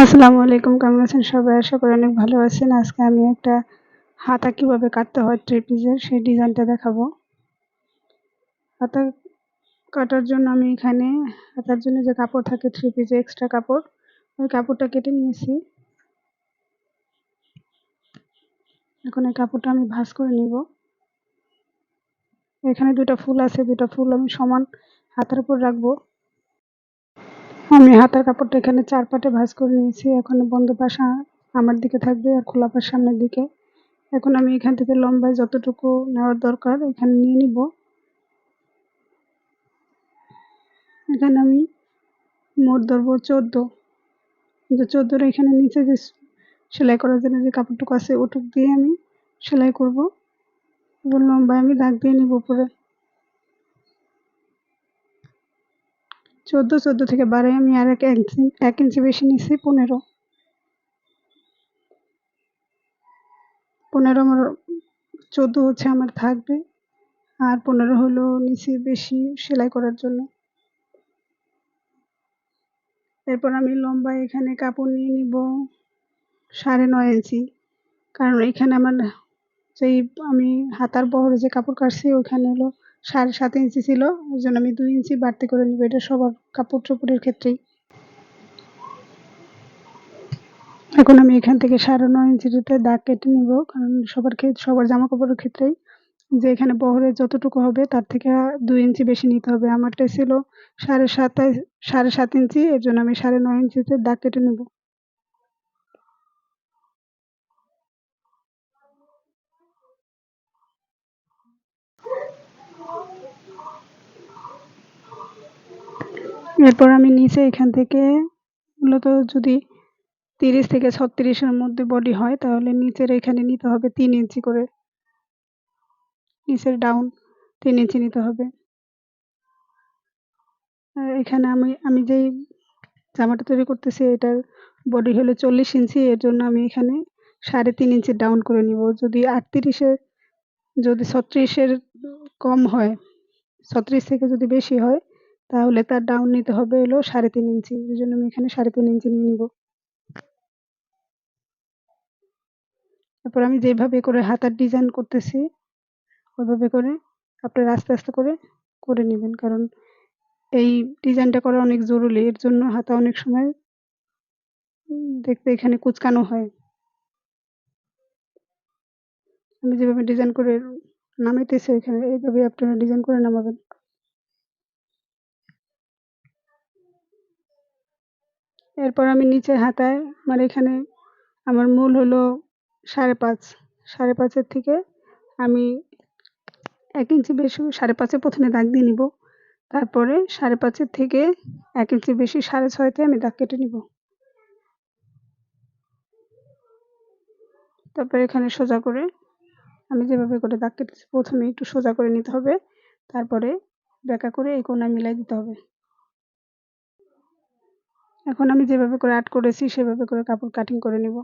আসসালামু আলাইকুম, কেমন আছেন সবাই? আশা করি অনেক ভালো আছেন। আজকে আমি একটা হাতা কিভাবে কাটতে হয় থ্রি পিসের সেই ডিজাইনটা দেখাবো। হাতা কাটার জন্য আমি এখানে হাতার জন্য যে কাপড় থাকে থ্রি পিসে এক্সট্রা কাপড়, ওই কাপড়টা কেটে নিয়েছি। এখন এই কাপড়টা আমি ভাঁজ করে নিব। এখানে দুটো ফুল আছে, দুটো ফুল আমি সমান হাতার উপর রাখবো। আমি হাতার কাপড়টা এখানে 4 পাটে ভাঁজ করে নিয়েছি। এখন বন্ধ পাশ আমার দিকে থাকবে আর খোলা পাশ সামনের দিকে। এখন আমি এখান থেকে লম্বায় যতটুকু নেওয়ার দরকার এখানে নিয়ে নিব। এখানে আমি মোট ধরবো 14, কিন্তু 14 এখানে নিচে যে সেলাই করার জন্য যে কাপড়টুকু আছে ওটুক দিয়ে আমি সেলাই করব এবং লম্বায় আমি দাগ দিয়ে নিব উপরে। 14 থেকে বাড়াই আমি আর 1 ইঞ্চি বেশি নিচ্ছি। 15 আমার 14 হচ্ছে আমার থাকবে, আর 15 হলো নিচে বেশি সেলাই করার জন্য। এরপর আমি লম্বায় এখানে কাপড় নিয়ে নিব 9.5 ইঞ্চি, কারণ এখানে আমার যেই আমি হাতার বহরে যে কাপড় কাটছি ওখানে হলো 7.5 ইঞ্চি ছিল, ওই জন্য আমি 2 ইঞ্চি বাড়তি করে নিব। এটা সবার কাপড় চোপড়ের ক্ষেত্রেই। এখন আমি এখান থেকে 9.5 ইঞ্চিতে দাগ কেটে নিব, কারণ সবার জামা কাপড়ের ক্ষেত্রেই যে এখানে বহরে যতটুকু হবে তার থেকে 2 ইঞ্চি বেশি নিতে হবে। আমারটা ছিল 7.5 ইঞ্চি, এর জন্য আমি 9.5 ইঞ্চিতে দাগ কেটে নেব। এরপর আমি নিচে এখান থেকে মূলত যদি 30 থেকে 36 এর মধ্যে বডি হয় তাহলে নিচের এখানে নিতে হবে 3 ইঞ্চি করে, নিচের ডাউন 3 ইঞ্চি নিতে হবে। আর এখানে আমি যেই জামাটা তৈরি করতেছি এটার বডি হলো 40 ইঞ্চি, এর জন্য আমি এখানে 3.5 ইঞ্চি ডাউন করে নিব। যদি 38 যদি 36 কম হয়, 36 থেকে যদি বেশি হয় তাহলে তার ডাউন নিতে হবে হলো 3.5 ইঞ্চি। এর জন্য আমি এখানে 3.5 ইঞ্চি নিয়ে নিব। তারপর আমি যেভাবে করে হাতার ডিজাইন করতেছি ওইভাবে করে আপনারা আস্তে আস্তে করে করে নেবেন, কারণ এই ডিজাইনটা করা অনেক জরুরি। এর জন্য হাতা অনেক সময় দেখতে এখানে কুঁচকানো হয়। আমি যেভাবে ডিজাইন করে নামাইতেছি এখানে এইভাবে আপনারা ডিজাইন করে নামাবেন। এরপর আমি নিচের হাতায় এখানে আমার মূল হলো 5.5, 5.5 থেকে আমি 1 ইঞ্চি বেশি 5.5 প্রথমে দাগ দিয়ে নিব। তারপরে 5.5 থেকে 1 ইঞ্চি বেশি 6.5 আমি দাগ কেটে নিব। তারপর এখানে সোজা করে আমি যেভাবে করে দাগ কেটেছি প্রথমে একটু সোজা করে নিতে হবে, তারপরে বেঁকা করে এই কোণায় মিলাই দিতে হবে। এখন আমি যেভাবে করে আর্ট করেছি সেভাবে করে কাপড় কাটিং করে নিব।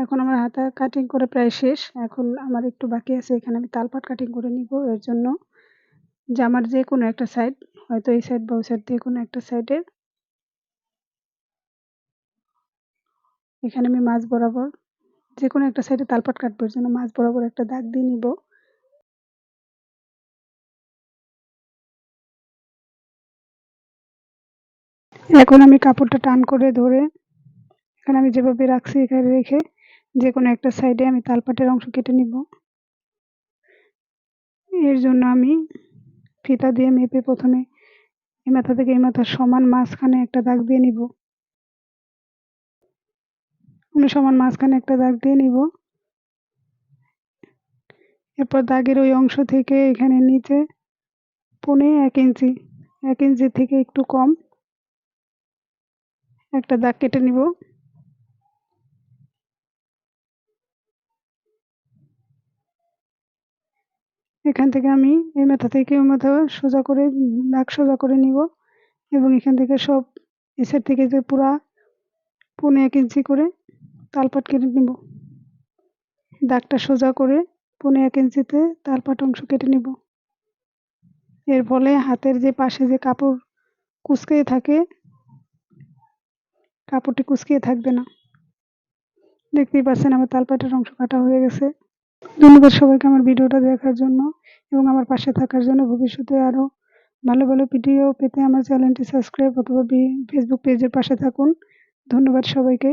এখন আমার হাতা কাটিং করে প্রায় শেষ। এখন আমার একটু বাকি আছে, এখানে আমি তালপাট কাটিং করে নিব। এর জন্য জামার যে কোনো একটা সাইড, হয়তো এই সাইড বা ওই সাইড দিয়ে কোনো একটা সাইডের এখানে আমি মাঝ বরাবর যে কোনো একটা সাইডে তালপাট কাটবো, এর জন্য মাঝ বরাবর একটা দাগ দিয়ে নিব। এখন আমি কাপড়টা টান করে ধরে এখানে আমি যেভাবে রাখছি এখানে রেখে যে কোনো একটা সাইডে আমি তালপাটের অংশ কেটে নিব। এর জন্য আমি ফিতা দিয়ে মেপে প্রথমে এই মাথা থেকে এই মাথার সমান মাঝখানে একটা দাগ দিয়ে নিব। আমি সমান মাঝখানে একটা দাগ দিয়ে নিব। এরপর দাগের ওই অংশ থেকে এখানে নিচে 1.5 ইঞ্চি 1 ইঞ্চি থেকে একটু কম একটা দাগ কেটে নিব। এখান থেকে আমি এই মাথা থেকে ওই মাথা সোজা করে দাগ সোজা করে নিব এবং এখান থেকে সব নিচের থেকে যে পুরা 1.5 ইঞ্চি করে তালপাট কেটে নিব। দাগটা সোজা করে 1.5 ইঞ্চিতে তালপাট অংশ কেটে নিব। এর ফলে হাতের যে পাশে যে কাপড় কুঁচকে থাকে, কাপড়টি কুঁচকিয়ে থাকবে না। দেখতেই পাচ্ছেন আমার তালপাটের অংশ কাটা হয়ে গেছে। ধন্যবাদ সবাইকে আমার ভিডিওটা দেখার জন্য এবং আমার পাশে থাকার জন্য। ভবিষ্যতে আরও ভালো ভালো ভিডিও পেতে আমার চ্যানেলটি সাবস্ক্রাইব অথবা ফেসবুক পেজের পাশে থাকুন। ধন্যবাদ সবাইকে।